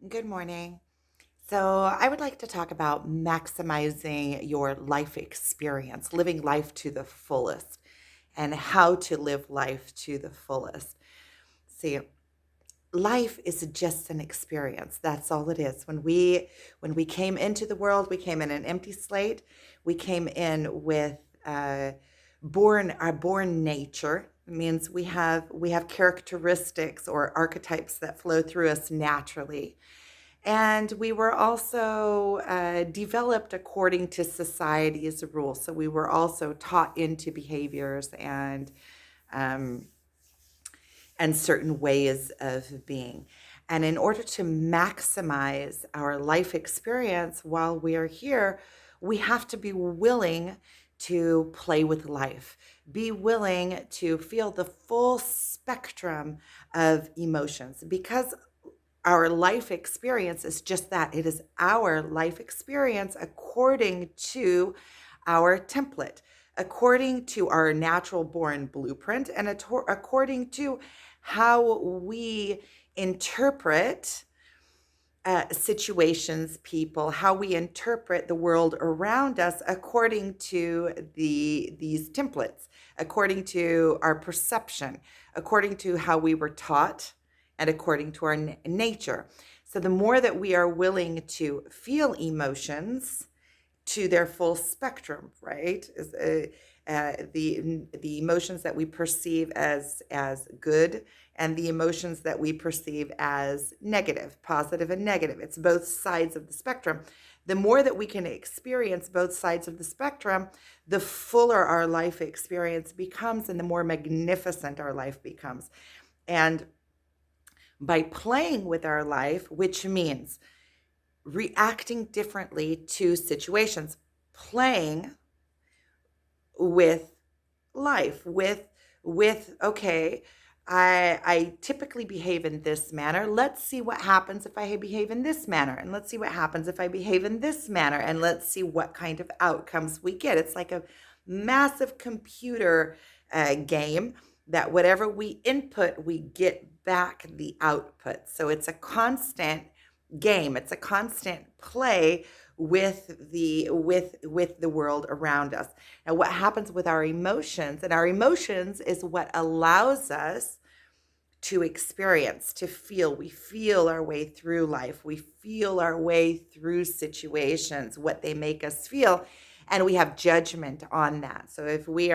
Good morning. So, I would like to talk about maximizing your life experience, living life to the fullest, and how to live life to the fullest. See, life is just an experience. That's all it is. When we came into the world, we came in an empty slate. We came in with our born nature. It means we have characteristics or archetypes that flow through us naturally, and we were also developed according to society's rules. So we were also taught into behaviors um, and certain ways of being. And in order to maximize our life experience while we are here, we have to be willing to play with life, be willing to feel the full spectrum of emotions, because our life experience is just that. It is our life experience according to our template, according to our natural born blueprint, and according to how we interpret situations, people, how we interpret the world around us according to these templates, according to our perception, according to how we were taught, and according to our nature. So the more that we are willing to feel emotions to their full spectrum, right? The emotions that we perceive as good, and the emotions that we perceive as negative, positive and negative. It's both sides of the spectrum. The more that we can experience both sides of the spectrum, the fuller our life experience becomes, and the more magnificent our life becomes. And by playing with our life, which means reacting differently to situations, playing with life, with okay, I typically behave in this manner. Let's see what happens if I behave in this manner, and let's see what happens if I behave in this manner, and let's see what kind of outcomes we get. It's like a massive computer game that whatever we input, we get back the output. So it's a constant game. It's a constant play with the world around us. Now, what happens with our emotions? And our emotions is what allows us to experience, to feel. We feel our way through life. We feel our way through situations, what they make us feel, and we have judgment on that. So if we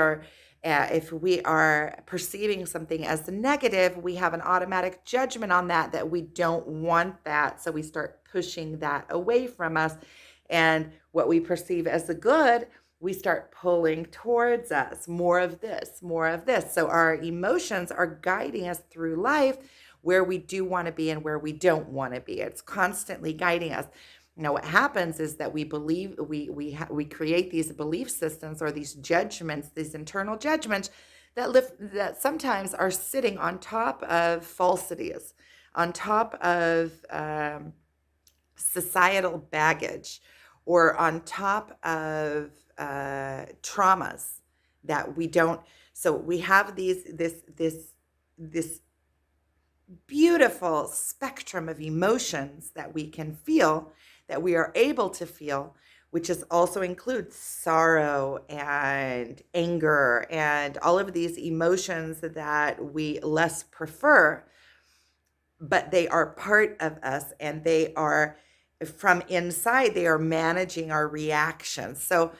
are perceiving something as negative, we have an automatic judgment on that we don't want that. So we start pushing that away from us. And what we perceive as the good, we start pulling towards us more of this, more of this. So our emotions are guiding us through life where we do want to be and where we don't want to be. It's constantly guiding us. Now, what happens is that we believe we create these belief systems or these judgments, these internal judgments that sometimes are sitting on top of falsities, on top of societal baggage, or on top of traumas that we don't. So we have this beautiful spectrum of emotions that we can feel, that we are able to feel, which is also includes sorrow and anger and all of these emotions that we less prefer, but they are part of us, and they are from inside, they are managing our reactions. So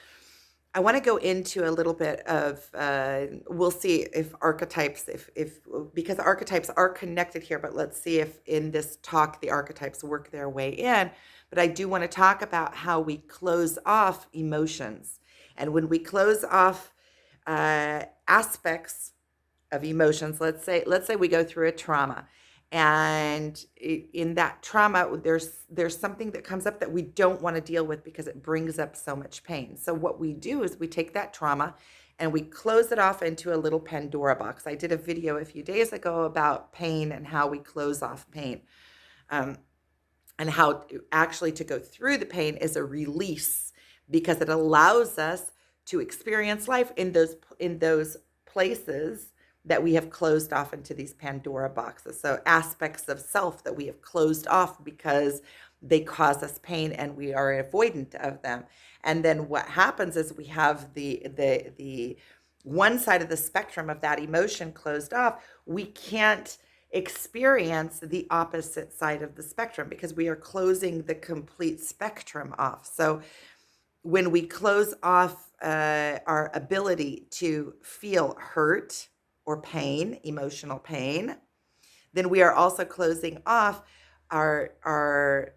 I want to go into a little bit of we'll see if archetypes, if because archetypes are connected here, but let's see if in this talk the archetypes work their way in. But I do want to talk about how we close off emotions. And when we close off aspects of emotions, let's say we go through a trauma, and in that trauma there's something that comes up that we don't want to deal with because it brings up so much pain. So what we do is we take that trauma and we close it off into a little Pandora box. I did a video a few days ago about pain and how we close off pain, um, and how actually to go through the pain is a release, because it allows us to experience life in those places that we have closed off into these Pandora boxes. So aspects of self that we have closed off because they cause us pain and we are avoidant of them. And then what happens is we have the one side of the spectrum of that emotion closed off. We can't experience the opposite side of the spectrum because we are closing the complete spectrum off. So when we close off our ability to feel hurt or pain, emotional pain, then we are also closing off our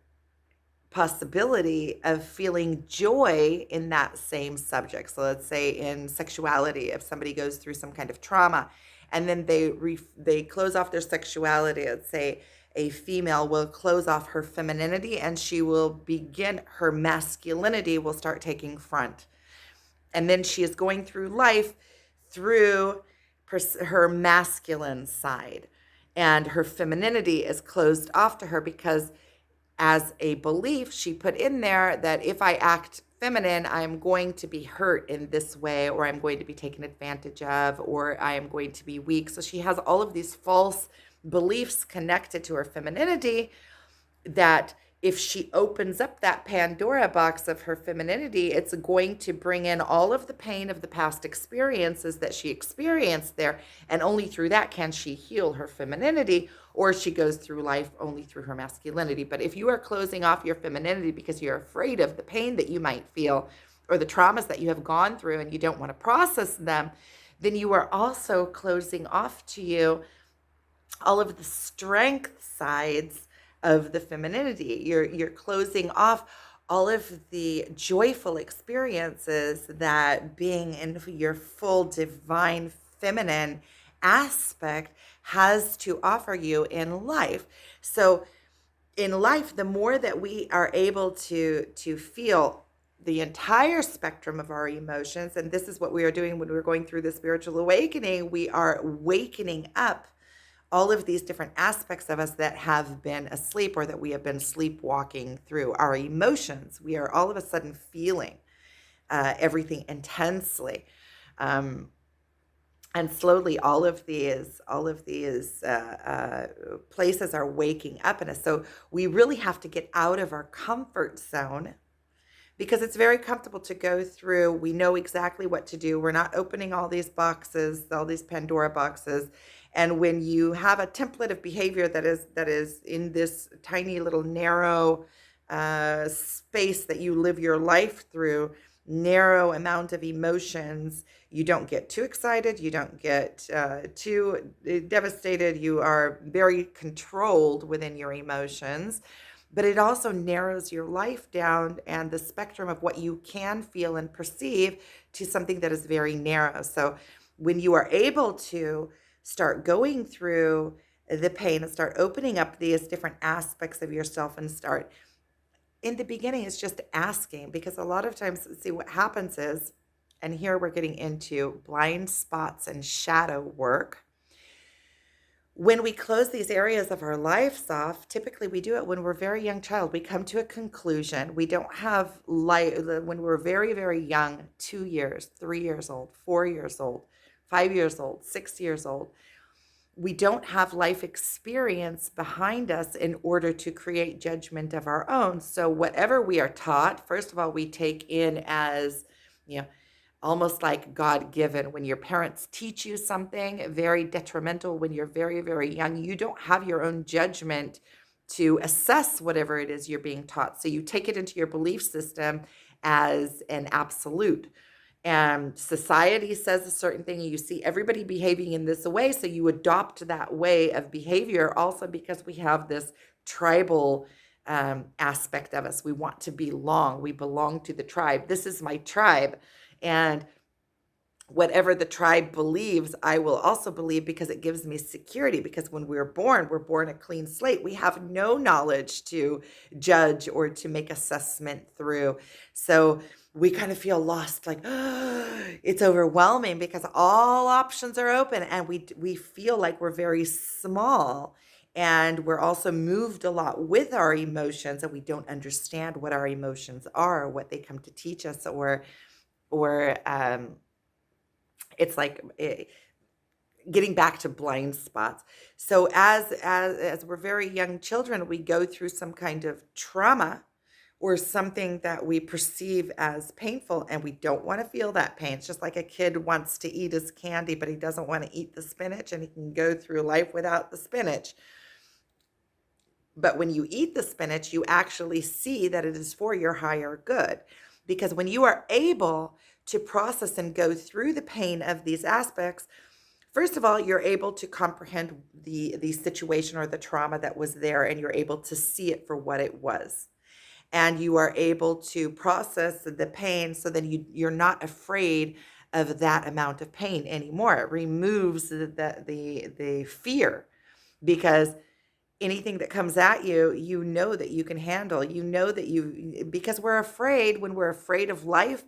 possibility of feeling joy in that same subject. So let's say in sexuality, if somebody goes through some kind of trauma and then they close off their sexuality, let's say a female will close off her femininity and she will begin her masculinity will start taking front. And then she is going through life through her masculine side. And her femininity is closed off to her because as a belief she put in there that if I act feminine, I'm going to be hurt in this way, or I'm going to be taken advantage of, or I am going to be weak. So she has all of these false beliefs connected to her femininity that if she opens up that Pandora box of her femininity, it's going to bring in all of the pain of the past experiences that she experienced there. And only through that can she heal her femininity, or she goes through life only through her masculinity. But if you are closing off your femininity because you're afraid of the pain that you might feel or the traumas that you have gone through and you don't want to process them, then you are also closing off to you all of the strength sides of the femininity. You're closing off all of the joyful experiences that being in your full divine feminine aspect has to offer you in life. So in life, the more that we are able to feel the entire spectrum of our emotions, and this is what we are doing when we're going through the spiritual awakening, we are wakening up all of these different aspects of us that have been asleep or that we have been sleepwalking through. Our emotions, we are all of a sudden feeling everything intensely. And slowly all of these places are waking up in us. So we really have to get out of our comfort zone because it's very comfortable to go through. We know exactly what to do. We're not opening all these boxes, all these Pandora boxes. And when you have a template of behavior that is in this tiny little narrow space that you live your life through, narrow amount of emotions, you don't get too excited, you don't get too devastated, you are very controlled within your emotions. But it also narrows your life down and the spectrum of what you can feel and perceive to something that is very narrow. So when you are able to start going through the pain and start opening up these different aspects of yourself and start, in the beginning, it's just asking, because a lot of times, see what happens is, and here we're getting into blind spots and shadow work. When we close these areas of our lives off, typically we do it when we're a very young child. We come to a conclusion. We don't have life when we're very, very young, 2 years, 3 years old, 4 years old, 5 years old, 6 years old. We don't have life experience behind us in order to create judgment of our own. So whatever we are taught, first of all, we take in as, almost like God-given. When your parents teach you something very detrimental when you're very, very young, you don't have your own judgment to assess whatever it is you're being taught. So you take it into your belief system as an absolute. And society says a certain thing, and you see everybody behaving in this way, so you adopt that way of behavior also because we have this tribal aspect of us. We want to belong. We belong to the tribe. This is my tribe. And whatever the tribe believes, I will also believe because it gives me security. Because when we're born a clean slate. We have no knowledge to judge or to make assessment through. So we kind of feel lost, like it's overwhelming because all options are open, and we feel like we're very small. And we're also moved a lot with our emotions, and we don't understand what our emotions are, what they come to teach us, or it's like getting back to blind spots. So as we're very young children, we go through some kind of trauma or something that we perceive as painful, and we don't want to feel that pain. It's just like a kid wants to eat his candy, but he doesn't want to eat the spinach, and he can go through life without the spinach. But when you eat the spinach, you actually see that it is for your higher good. Because when you are able to process and go through the pain of these aspects, first of all, you're able to comprehend the situation or the trauma that was there, and you're able to see it for what it was. And you are able to process the pain so that you're not afraid of that amount of pain anymore. It removes the fear, because anything that comes at you, you know that you can handle. You know that because we're afraid. When we're afraid of life,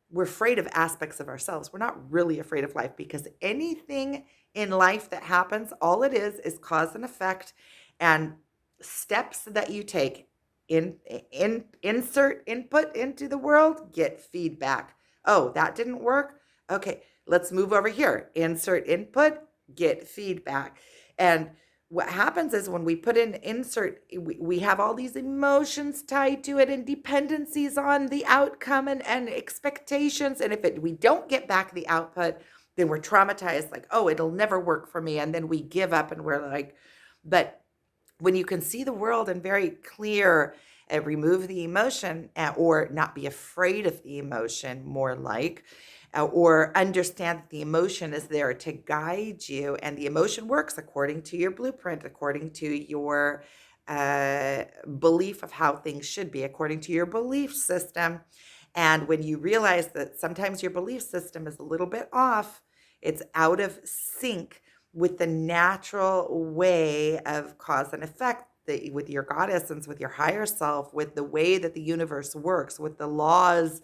we're afraid of aspects of ourselves. We're not really afraid of life, because anything in life that happens, all it is cause and effect, and steps that you take insert input into the world, get feedback. Oh, that didn't work. Okay, let's move over here. Insert input, get feedback. And what happens is when we put in insert, we have all these emotions tied to it and dependencies on the outcome and expectations. And if we don't get back the output, then we're traumatized, like, oh, it'll never work for me. And then we give up, and we're like, but when you can see the world and very clear and remove the emotion, or not be afraid of the emotion, more like, or understand that the emotion is there to guide you, and the emotion works according to your blueprint, according to your belief of how things should be, according to your belief system. And when you realize that sometimes your belief system is a little bit off, it's out of sync with the natural way of cause and effect, with your God essence, with your higher self, with the way that the universe works, with the laws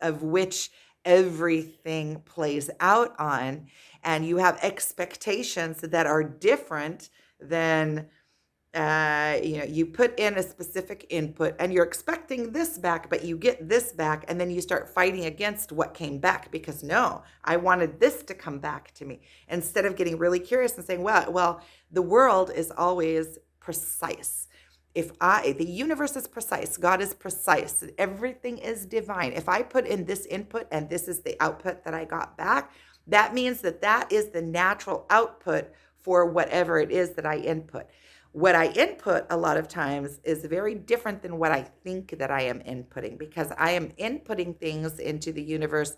of which everything plays out on, and you have expectations that are different than you put in a specific input and you're expecting this back, but you get this back, and then you start fighting against what came back, because no, I wanted this to come back to me, instead of getting really curious and saying, well, the world is always precise. The universe is precise, God is precise, everything is divine. If I put in this input and this is the output that I got back, that means that is the natural output for whatever it is that I input. What I input a lot of times is very different than what I think that I am inputting, because I am inputting things into the universe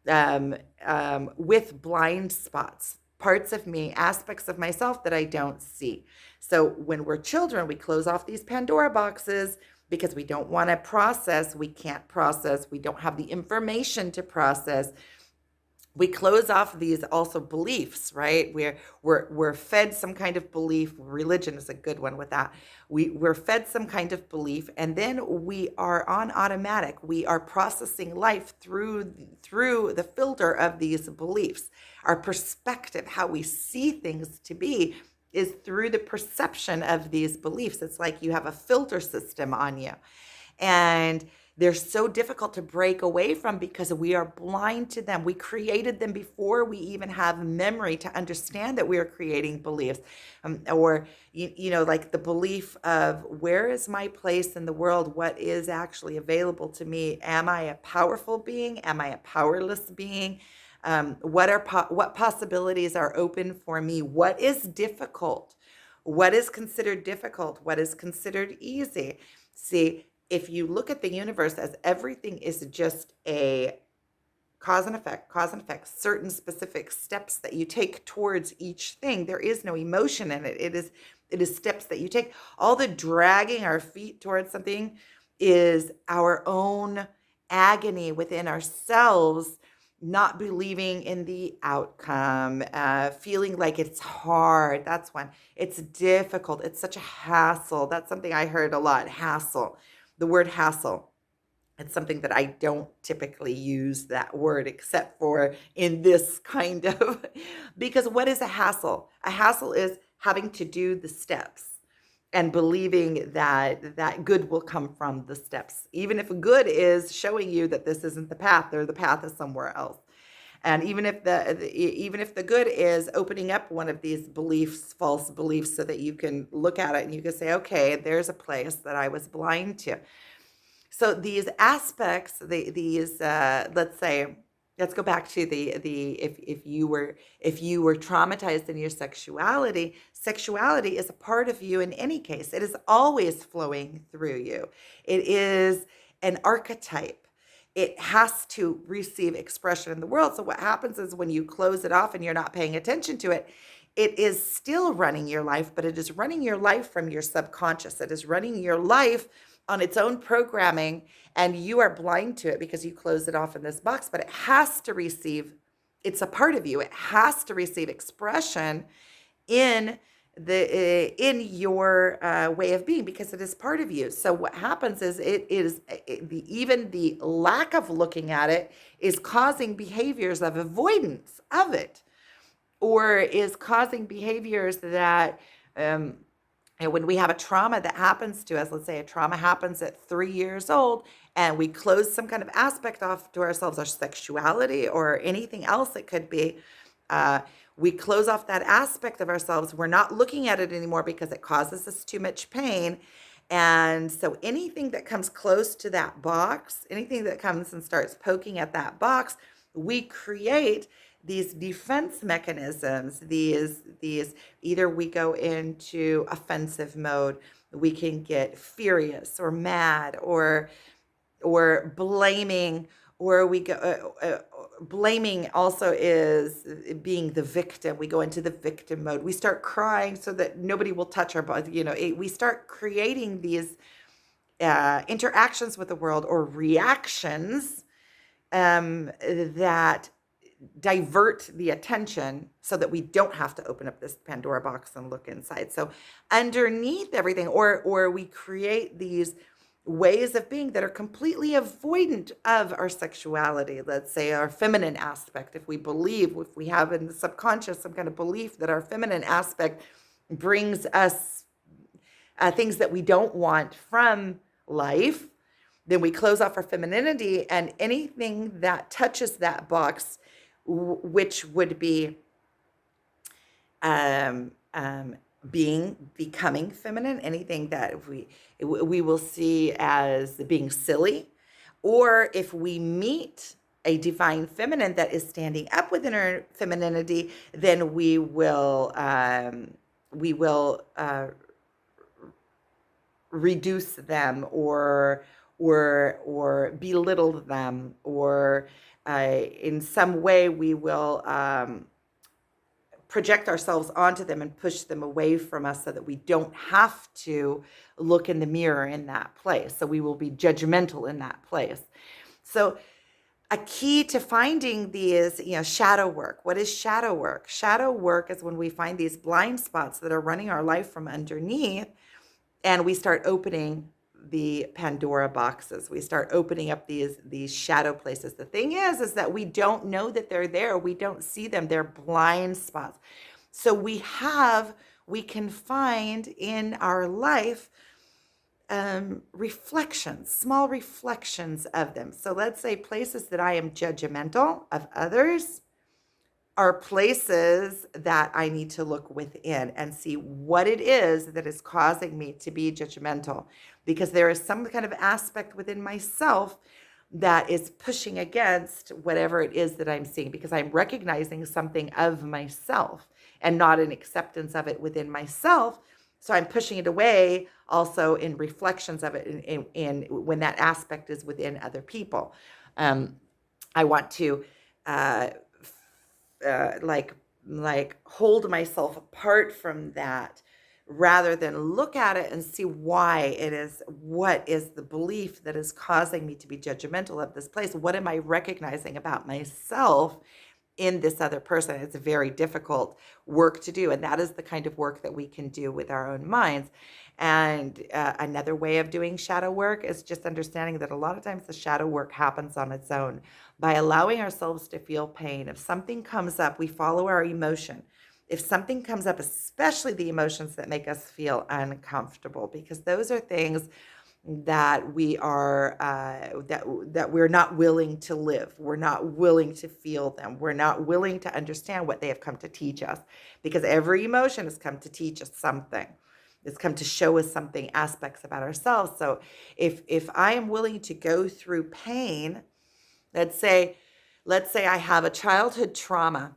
with blind spots, parts of me, aspects of myself that I don't see. So when we're children, we close off these Pandora boxes because we don't want to process, we can't process, we don't have the information to process. We close off these also beliefs, right? We're fed some kind of belief. Religion is a good one with that. We're fed some kind of belief, and then we are on automatic. We are processing life through the filter of these beliefs. Our perspective, how we see things to be, is through the perception of these beliefs. It's like you have a filter system on you. And they're so difficult to break away from because we are blind to them. We created them before we even have memory to understand that we are creating beliefs. Or, like the belief of, where is my place in the world? What is actually available to me? Am I a powerful being? Am I a powerless being? What possibilities are open for me? What is difficult? What is considered difficult? What is considered easy? See, if you look at the universe as everything is just a cause and effect, certain specific steps that you take towards each thing, there is no emotion in it. It is steps that you take. All the dragging our feet towards something is our own agony within ourselves, not believing in the outcome, feeling like it's hard. That's one. It's difficult. It's such a hassle. That's something I heard a lot, hassle. The word hassle. It's something that I don't typically use that word except for in this kind of, because what is a hassle? A hassle is having to do the steps and believing that good will come from the steps, even if good is showing you that this isn't the path, or the path is somewhere else. And even if the good is opening up one of these beliefs, false beliefs, so that you can look at it and you can say, okay, there's a place that I was blind to. So these aspects, these let's say, let's go back to the if you were traumatized in your sexuality, sexuality is a part of you in any case. It is always flowing through you. It is an archetype. It has to receive expression in the world. So what happens is when you close it off and you're not paying attention to it, it is still running your life, but it is running your life from your subconscious. It is running your life on its own programming, and you are blind to it because you close it off in this box. But it has to receive, it's a part of you. It has to receive expression in in your way of being, because it is part of you. So what happens is even the lack of looking at it is causing behaviors of avoidance of it, or is causing behaviors that and when we have a trauma that happens to us, let's say a trauma happens at 3 years old, and we close some kind of aspect off to ourselves, our sexuality or anything else it could be, uh, we close off that aspect of ourselves. We're not looking at it anymore because it causes us too much pain. And so anything that comes close to that box, anything that comes and starts poking at that box, we create these defense mechanisms, these either we go into offensive mode, we can get furious or mad, or blaming, or we go blaming also is being the victim. We go into the victim mode. We start crying so that nobody will touch our body. We start creating these interactions with the world, or reactions that divert the attention so that we don't have to open up this Pandora box and look inside. So underneath everything, or we create these ways of being that are completely avoidant of our sexuality. Let's say our feminine aspect. If we have in the subconscious some kind of belief that our feminine aspect brings us things that we don't want from life, then we close off our femininity, and anything that touches that box, which would be um, um, becoming feminine, anything that we will see as being silly, or if we meet a divine feminine that is standing up within her femininity, then we will reduce them, or belittle them, or in some way we will project ourselves onto them and push them away from us so that we don't have to look in the mirror in that place. So we will be judgmental in that place. So a key to finding these, shadow work. What is shadow work? Shadow work is when we find these blind spots that are running our life from underneath, and we start opening the Pandora boxes. We start opening up these shadow places. The thing is that we don't know that they're there. We don't see them. They're blind spots. So we can find in our life reflections, small reflections of them. So let's say places that I am judgmental of others are places that I need to look within and see what it is that is causing me to be judgmental, because there is some kind of aspect within myself that is pushing against whatever it is that I'm seeing, because I'm recognizing something of myself and not an acceptance of it within myself. So I'm pushing it away also in reflections of it in when that aspect is within other people. I want to like hold myself apart from that, rather than look at it and see what is the belief that is causing me to be judgmental of this place. What am I recognizing about myself in this other person? It's a very difficult work to do, and that is the kind of work that we can do with our own minds. And another way of doing shadow work is just understanding that a lot of times the shadow work happens on its own by allowing ourselves to feel pain. If something comes up, we follow our emotion. If something comes up, especially the emotions that make us feel uncomfortable, because those are things that we are that we're not willing to live. We're not willing to feel them. We're not willing to understand what they have come to teach us, because every emotion has come to teach us something. It's come to show us something, aspects about ourselves. So if I am willing to go through pain, let's say I have a childhood trauma.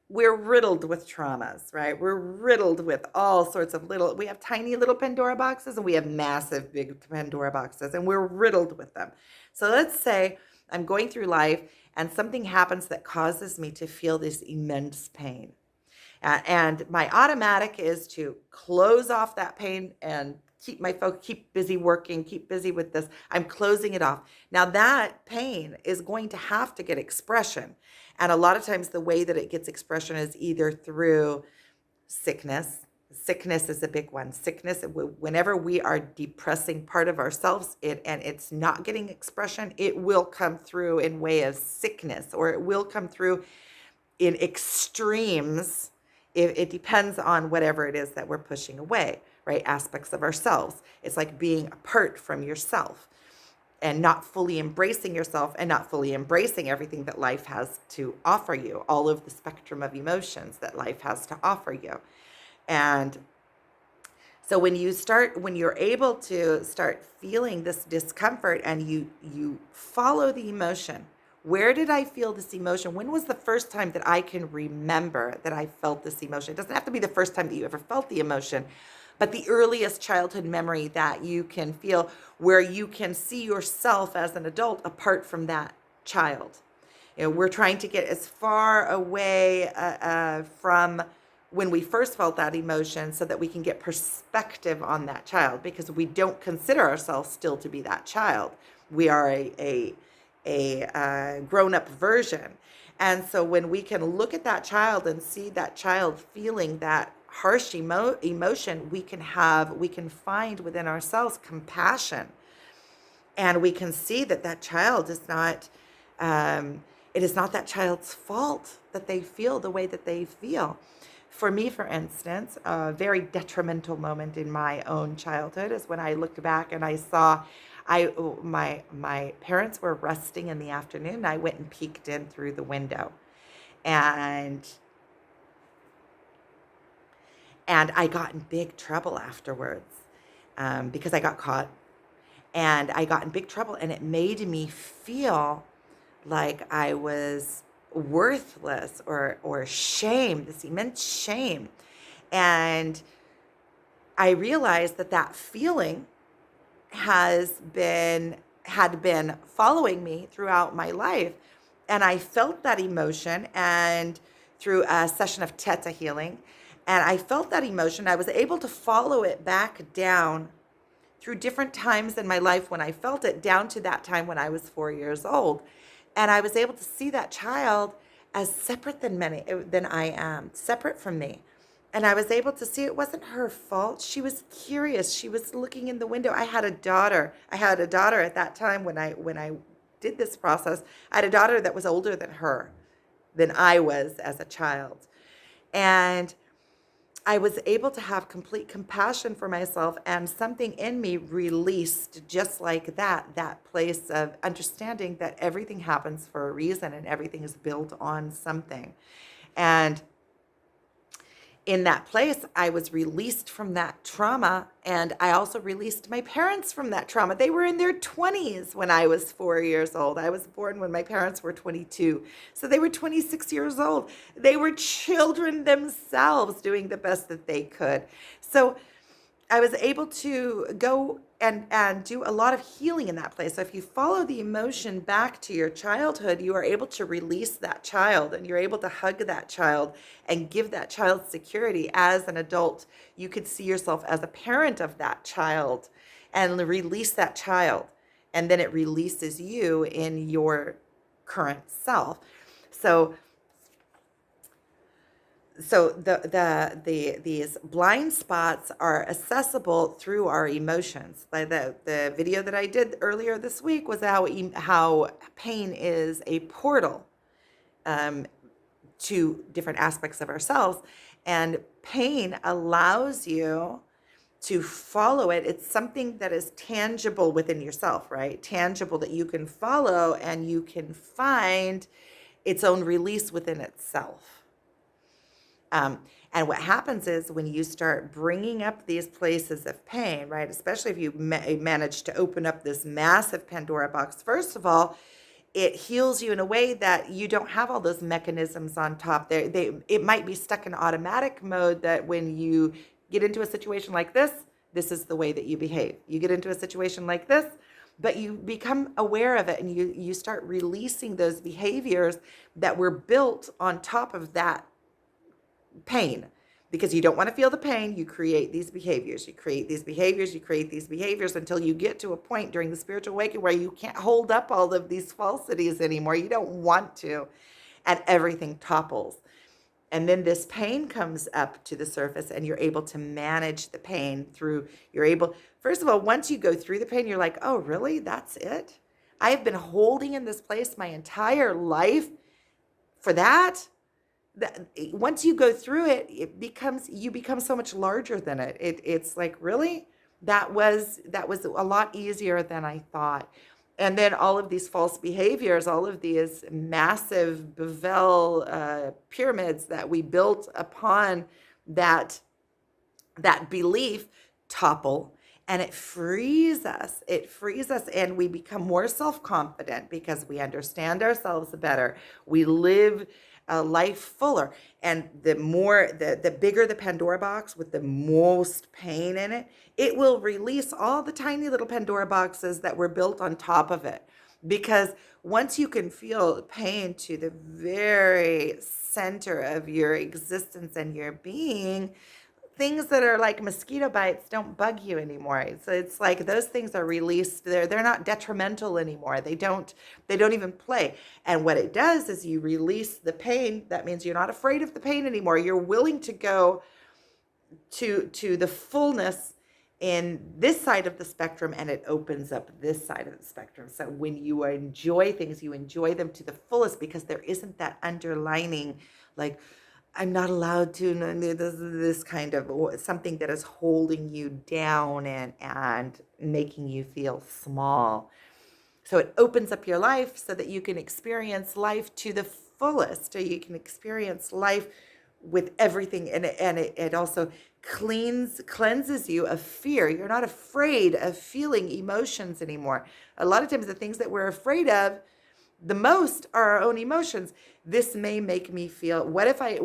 We're riddled with traumas, right? We're riddled with all sorts of we have tiny little Pandora boxes and we have massive big Pandora boxes, and we're riddled with them. So let's say I'm going through life and something happens that causes me to feel this immense pain. And my automatic is to close off that pain and keep my focus, keep busy working, keep busy with this. I'm closing it off. Now that pain is going to have to get expression. And a lot of times the way that it gets expression is either through sickness. Sickness is a big one. Sickness, whenever we are depressing part of ourselves, and it's not getting expression, it will come through in way of sickness, or it will come through in extremes. It depends on whatever it is that we're pushing away, right? Aspects of ourselves. It's like being apart from yourself and not fully embracing yourself and not fully embracing everything that life has to offer you, all of the spectrum of emotions that life has to offer you. And so when you're able to start feeling this discomfort and you follow the emotion, where did I feel this emotion? When was the first time that I can remember that I felt this emotion? It doesn't have to be the first time that you ever felt the emotion, but the earliest childhood memory that you can feel, where you can see yourself as an adult apart from that child. We're trying to get as far away from when we first felt that emotion so that we can get perspective on that child, because we don't consider ourselves still to be that child. We are a grown-up version. And so when we can look at that child and see that child feeling that harsh emotion, we can find within ourselves compassion, and we can see that that child is not it is not that child's fault that they feel the way that they feel. For me, for instance, a very detrimental moment in my own childhood is when I looked back and I saw my parents were resting in the afternoon, and I went and peeked in through the window. And I got in big trouble afterwards, because I got caught, and I got in big trouble, and it made me feel like I was worthless, or shame, this immense shame. And I realized that feeling had been following me throughout my life. And I felt that emotion, and through a session of Theta healing, and I felt that emotion. I was able to follow it back down through different times in my life when I felt it, down to that time when I was 4 years old. And I was able to see that child as separate than I am, separate from me. And I was able to see it wasn't her fault. She was curious. She was looking in the window. I had a daughter. At that time when I did this process. I had a daughter that was older than I was as a child. And I was able to have complete compassion for myself, and something in me released just like that place of understanding that everything happens for a reason and everything is built on something. And in that place, I was released from that trauma, and I also released my parents from that trauma. They were in their 20s when I was 4 years old. I was born when my parents were 22. So they were 26 years old. They were children themselves doing the best that they could. So I was able to go and do a lot of healing in that place. So if you follow the emotion back to your childhood, you are able to release that child, and you're able to hug that child and give that child security. As an adult, you could see yourself as a parent of that child and release that child. And then it releases you in your current self. So these blind spots are accessible through our emotions. Like the video that I did earlier this week was how pain is a portal to different aspects of ourselves, and pain allows you to follow it. It's something that is tangible within yourself, right? Tangible that you can follow and you can find its own release within itself. Um, and what happens is when you start bringing up these places of pain, right? Especially if you manage to open up this massive Pandora box, first of all, it heals you in a way that you don't have all those mechanisms on top there. It might be stuck in automatic mode that when you get into a situation like this is the way that you behave. You get into a situation like this, but you become aware of it and you start releasing those behaviors that were built on top of that pain. Because you don't want to feel the pain, you create these behaviors. You create these behaviors, you create these behaviors until you get to a point during the spiritual awakening where you can't hold up all of these falsities anymore. You don't want to, and everything topples. And then this pain comes up to the surface and you're able to manage the pain first of all, once you go through the pain, you're like, oh, really? That's it? I've been holding in this place my entire life for that? Once you go through it, you become so much larger than it. It's like, really? That was a lot easier than I thought. And then all of these false behaviors, all of these massive Bevel pyramids that we built upon that belief topple, and it frees us. It frees us, and we become more self-confident because we understand ourselves better. We live a life fuller. And the bigger the Pandora box with the most pain in it, it will release all the tiny little Pandora boxes that were built on top of it. Because once you can feel pain to the very center of your existence and your being, things that are like mosquito bites don't bug you anymore. So it's like those things are released. They're not detrimental anymore. They don't even play. And what it does is you release the pain. That means you're not afraid of the pain anymore. You're willing to go to the fullness in this side of the spectrum, and it opens up this side of the spectrum. So when you enjoy things, you enjoy them to the fullest because there isn't that underlining like, I'm not allowed to, this kind of something that is holding you down and making you feel small. So it opens up your life so that you can experience life to the fullest, so you can experience life with everything. And it also cleanses you of fear. You're not afraid of feeling emotions anymore. A lot of times the things that we're afraid of the most are our own emotions. This may make me feel, what if I feel,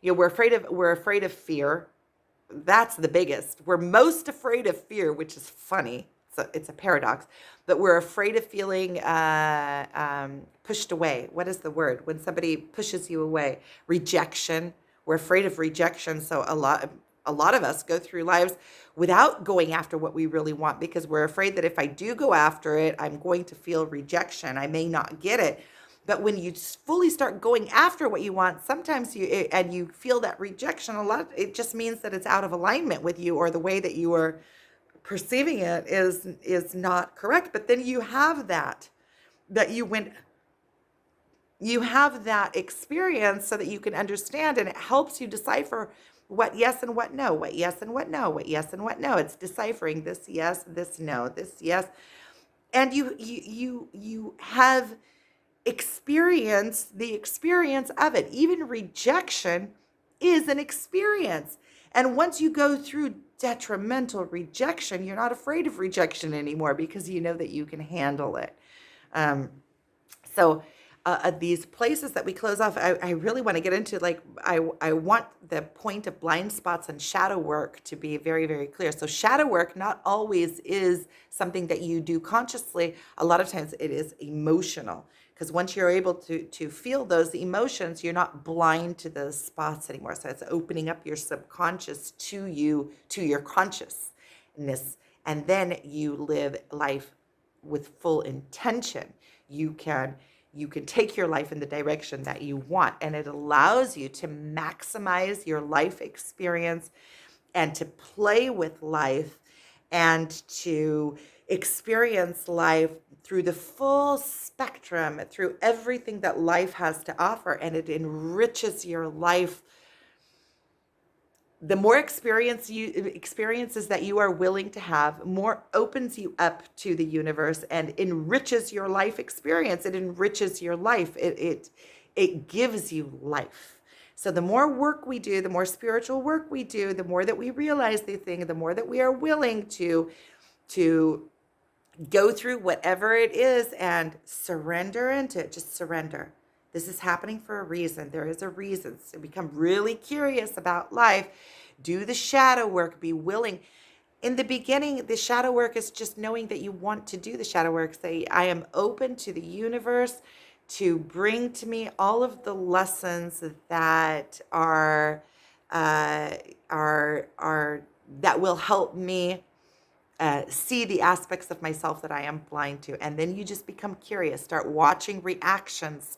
we're afraid of fear. That's the biggest. We're most afraid of fear, which is funny. So it's a paradox, but we're afraid of feeling pushed away. What is the word? When somebody pushes you away? Rejection. We're afraid of rejection. So a lot of us go through lives without going after what we really want because we're afraid that if I do go after it, I'm going to feel rejection. I may not get it. But when you fully start going after what you want, sometimes you feel that rejection, it just means that it's out of alignment with you, or the way that you are perceiving it is not correct. But then you have that you have that experience so that you can understand, and it helps you decipher what yes and what no, what yes and what no, what yes and what no. It's deciphering this yes, this no, this yes. And you have experienced the experience of it. Even rejection is an experience. And once you go through detrimental rejection, you're not afraid of rejection anymore because you know that you can handle it. So these places that we close off, I really want to get into, like, I want the point of blind spots and shadow work to be very, very clear. So shadow work not always is something that you do consciously. A lot of times it is emotional, because once you're able to feel those emotions, you're not blind to those spots anymore. So it's opening up your subconscious to your consciousness. And then you live life with full intention. You can take your life in the direction that you want, and it allows you to maximize your life experience and to play with life and to experience life through the full spectrum, through everything that life has to offer, and it enriches your life. The more experiences that you are willing to have, more opens you up to the universe and enriches your life experience. It enriches your life. It gives you life. So the more work we do, the more spiritual work we do, the more that we realize the thing, the more that we are willing to go through whatever it is and surrender into it. Just surrender. This is happening for a reason. There is a reason. So become really curious about life. Do the shadow work. Be willing. In the beginning, the shadow work is just knowing that you want to do the shadow work. Say, I am open to the universe to bring to me all of the lessons that uh, that will help me see the aspects of myself that I am blind to. And then you just become curious. Start watching reactions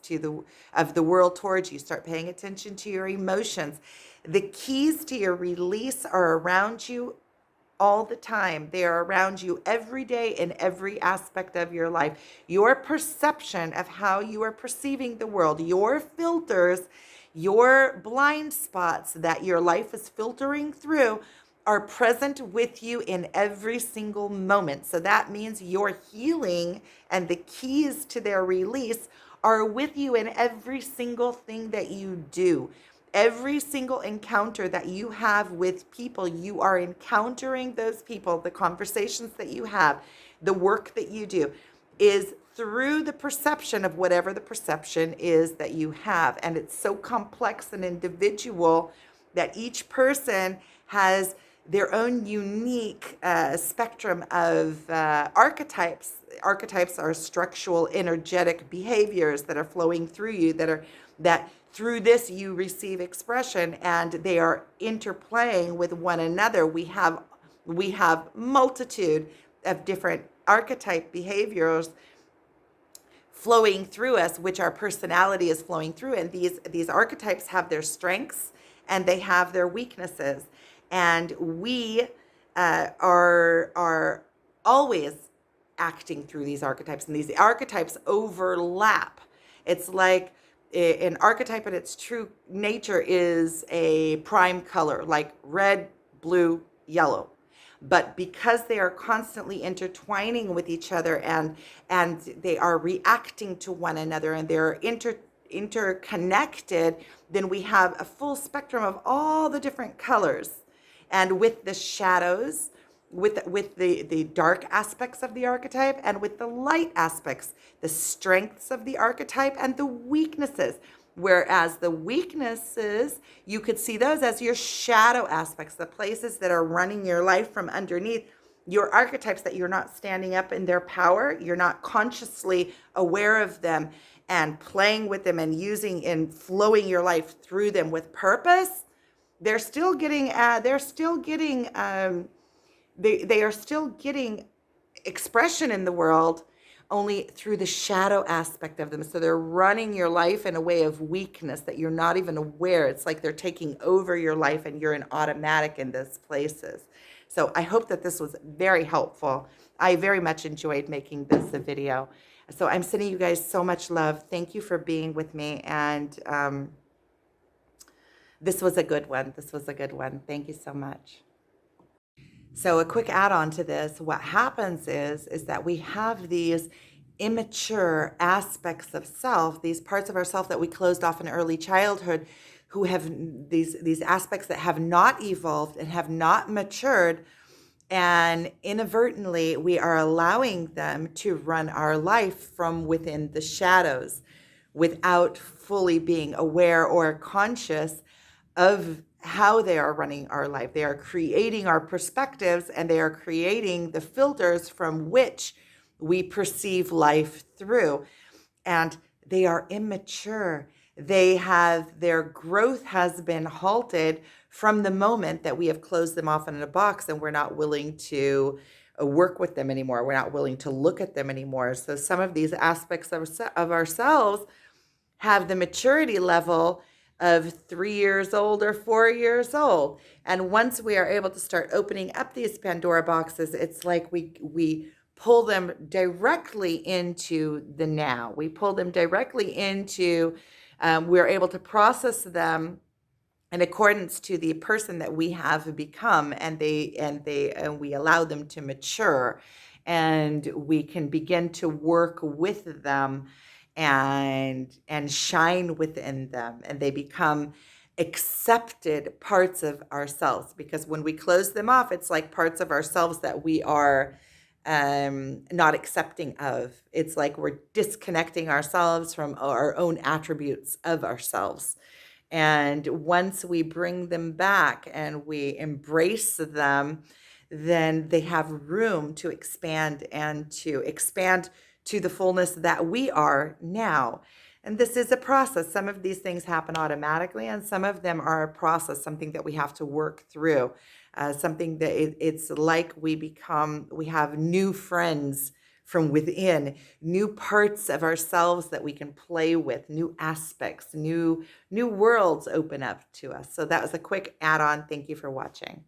of the world towards you. Start paying attention to your emotions. The keys to your release are around you all the time. They are around you every day in every aspect of your life. Your perception of how you are perceiving the world, your filters, your blind spots that your life is filtering through are present with you in every single moment. So that means your healing and the keys to their release are with you in every single thing that you do. Every single encounter that you have with people, you are encountering those people. The conversations that you have, the work that you do is through the perception of whatever the perception is that you have. And it's so complex and individual that each person has their own unique spectrum of archetypes. Archetypes are structural, energetic behaviors that are flowing through you, that through this you receive expression, and they are interplaying with one another. We have multitude of different archetype behaviors flowing through us, which our personality is flowing through. And these archetypes have their strengths and they have their weaknesses. And we are always acting through these archetypes, and these archetypes overlap. It's like an archetype in its true nature is a prime color, like red, blue, yellow. But because they are constantly intertwining with each other and they are reacting to one another and they're interconnected, then we have a full spectrum of all the different colors. And with the shadows, with the dark aspects of the archetype, and with the light aspects, the strengths of the archetype and the weaknesses. Whereas the weaknesses, you could see those as your shadow aspects, the places that are running your life from underneath, your archetypes that you're not standing up in their power, you're not consciously aware of them and playing with them and using and flowing your life through them with purpose. They're still getting they are still getting expression in the world, only through the shadow aspect of them. So they're running your life in a way of weakness that you're not even aware. It's like they're taking over your life and you're an automatic in those places. So I hope that this was very helpful. I very much enjoyed making this a video. So I'm sending you guys so much love. Thank you for being with me. And this was a good one. This was a good one. Thank you so much. So a quick add-on to this, what happens is that we have these immature aspects of self, these parts of ourself that we closed off in early childhood, who have these aspects that have not evolved and have not matured, and inadvertently we are allowing them to run our life from within the shadows without fully being aware or conscious of how they are running our life. They are creating our perspectives and they are creating the filters from which we perceive life through. And they are immature. Their growth has been halted from the moment that we have closed them off in a box and we're not willing to work with them anymore. We're not willing to look at them anymore. So some of these aspects of ourselves have the maturity level of 3 years old or 4 years old. And once we are able to start opening up these Pandora boxes, it's like we pull them directly into the now. We pull them directly into, we're able to process them in accordance to the person that we have become, and we allow them to mature, and we can begin to work with them and shine within them, and they become accepted parts of ourselves, because when we close them off, it's like parts of ourselves that we are not accepting of. It's like we're disconnecting ourselves from our own attributes of ourselves. And once we bring them back and we embrace them, then they have room to expand to the fullness that we are now. And this is a process. Some of these things happen automatically, and some of them are a process, something that we have to work through. Something that it's like we have new friends from within, new parts of ourselves that we can play with, new aspects, new worlds open up to us. So that was a quick add-on. Thank you for watching.